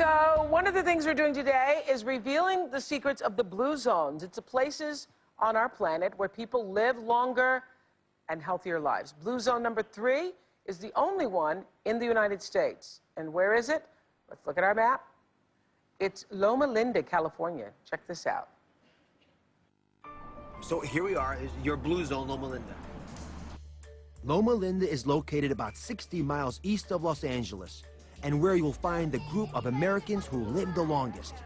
So one of the things we're doing today is revealing the secrets of the blue zones. It's the places on our planet where people live longer and healthier lives. Blue zone number 3 is the only one in the United States. And where is it? Let's look at our map. It's Loma Linda, California. Check this out. So here we are, is your blue zone, Loma Linda. Loma Linda is located about 60 miles east of Los Angeles, and where you'll find the group of Americans who live the longest.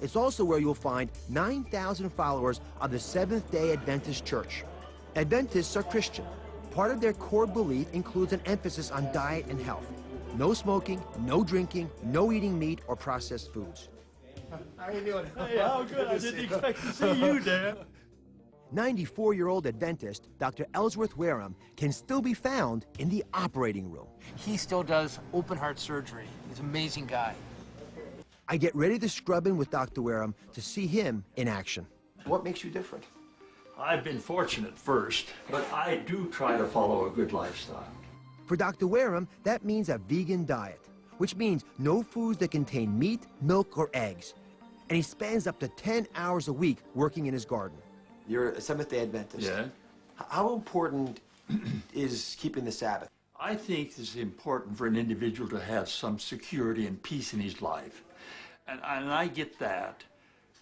It's also where you'll find 9,000 followers of the Seventh-day Adventist Church. Adventists are Christian. Part of their core belief includes an emphasis on diet and health. No smoking, no drinking, no eating meat or processed foods. How you doing? Hey, how good. I didn't expect to see you, Dan. 94-year-old Adventist, Dr. Ellsworth Wareham, can still be found in the operating room. He still does open heart surgery. He's an amazing guy. I get ready to scrub in with Dr. Wareham to see him in action. What makes you different? I've been fortunate first, but I do try to follow a good lifestyle. For Dr. Wareham, that means a vegan diet, which means no foods that contain meat, milk, or eggs. And he spends up to 10 hours a week working in his garden. You're a Seventh-day Adventist. Yeah. How important is keeping the Sabbath? I think it's important for an individual to have some security and peace in his life. And I get that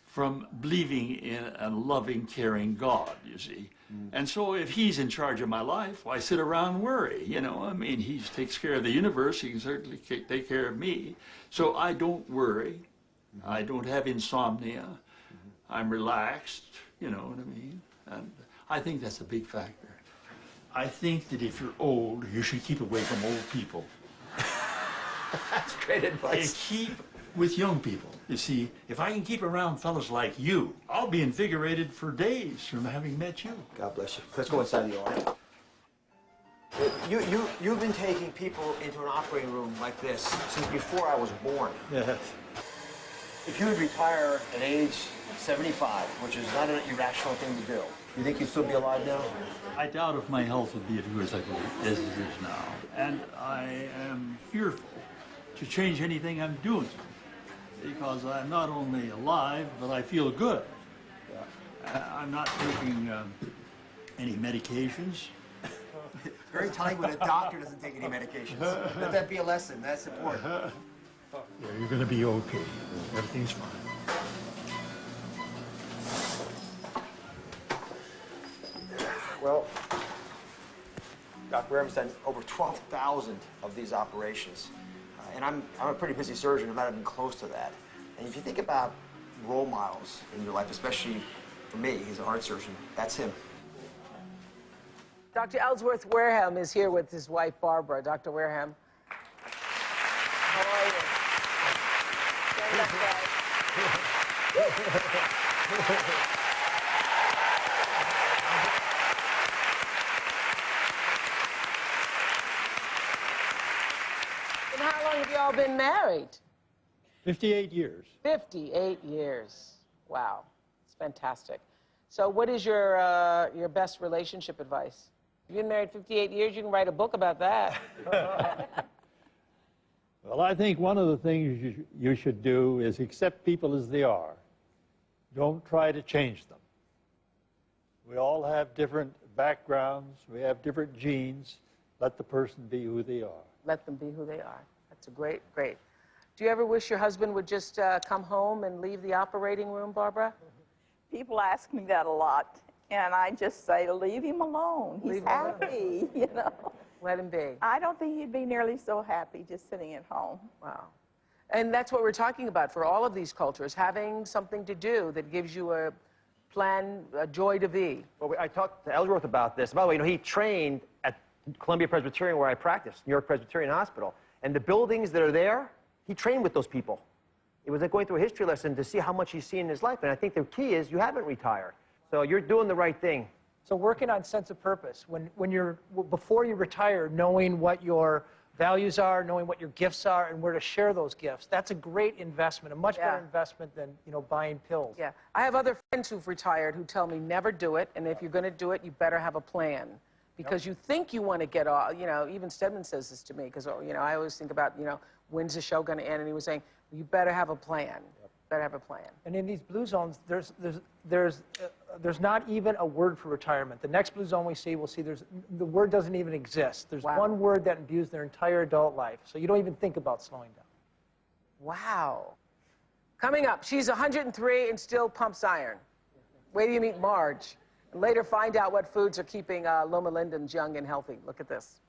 from believing in a loving, caring God, you see. And so if he's in charge of my life, why sit around and worry? You know, I mean, he takes care of the universe, he can certainly take care of me. So I don't worry. I don't have insomnia. I'm relaxed, you know what I mean? And I think that's a big factor. I think that if you're old, you should keep away from old people. That's great advice. And keep with young people. You see, if I can keep around fellas like you, I'll be invigorated for days from having met you. God bless you. Let's go inside the office. You've been taking people into an operating room like this since before I was born. Yes. If you would retire at age 75, which is not an irrational thing to do, you think you'd still be alive now? I doubt if my health would be as good as it is now. And I am fearful to change anything I'm doing, because I'm not only alive, but I feel good. I'm not taking any medications. Very telling when a doctor doesn't take any medications. Let that be a lesson. That's important. Yeah, you're going to be okay. Everything's fine. Well, Dr. Wareham's done over 12,000 of these operations. And I'm a pretty busy surgeon. I'm not even close to that. And if you think about role models in your life, especially for me, he's a heart surgeon, that's him. Dr. Ellsworth Wareham is here with his wife, Barbara. Dr. Wareham. How are you? Stand up, guys. And how long have you all been married? 58 years. 58 years. Wow. It's fantastic. So what is your best relationship advice? You've been married 58 years, you can write a book about that. Well, I think one of the things you should do is accept people as they are. Don't try to change them. We all have different backgrounds. We have different genes. Let the person be who they are. Let them be who they are. That's a great. Do you ever wish your husband would just come home and leave the operating room, Barbara? People ask me that a lot, and I just say, leave him alone. He's happy, you know. Let him be. I don't think he'd be nearly so happy just sitting at home. Wow. And that's what we're talking about for all of these cultures, having something to do that gives you a plan, a joy to be. Well, I talked to Ellsworth about this. By the way, you know, he trained at Columbia Presbyterian, where I practiced, New York Presbyterian Hospital. And the buildings that are there, he trained with those people. It was like going through a history lesson to see how much he's seen in his life. And I think the key is you haven't retired. So you're doing the right thing. So working on sense of purpose, before you retire, knowing what your values are, knowing what your gifts are, and where to share those gifts, that's a great investment, a much better investment than, you know, buying pills. Yeah. I have other friends who've retired who tell me never do it, and if you're going to do it, you better have a plan. because you think you want to get off. You know, even Stedman says this to me because, you know, I always think about, you know, when's the show going to end? And he was saying, you better have a plan. Better have a plan. And in these blue zones, there's not even a word for retirement. The next blue zone we'll see the word doesn't even exist. There's one word that imbues their entire adult life. So you don't even think about slowing down. Wow. Coming up, she's 103 and still pumps iron. Wait till you meet Marge. And later find out what foods are keeping Loma Lindans young and healthy. Look at this.